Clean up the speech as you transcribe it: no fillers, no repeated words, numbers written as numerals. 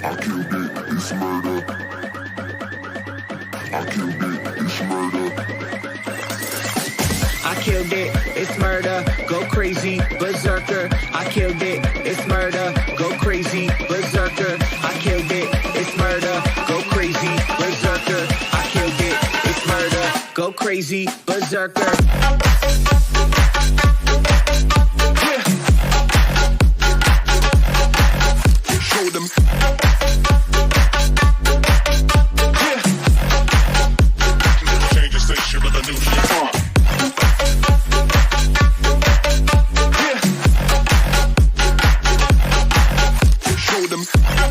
I killed it, it's murder. I killed it, it's murder. I killed it, it's murder, go crazy, berserker. I killed it, it's murder, go crazy, berserker. I killed it, it's murder, go crazy, berserker. I killed it, it's murder, go crazy, berserker. Show them. Change the station with a new shit. Show them.